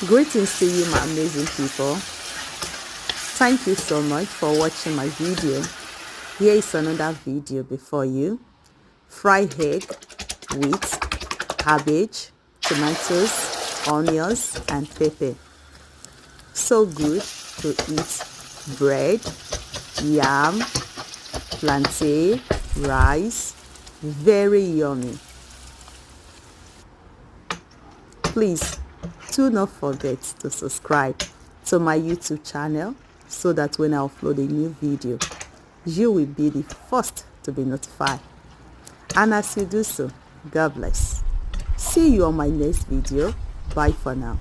Greetings to you, my amazing people. Thank you so much for watching my video. Here is another video before you. Fried egg with cabbage, tomatoes, onions and pepper. So good to eat bread, yam, plantain, rice. Very yummy. Please do not forget to subscribe to my YouTube channel so that when I upload a new video, you will be the first to be notified. And as you do so, God bless. See you on my next video. Bye for now.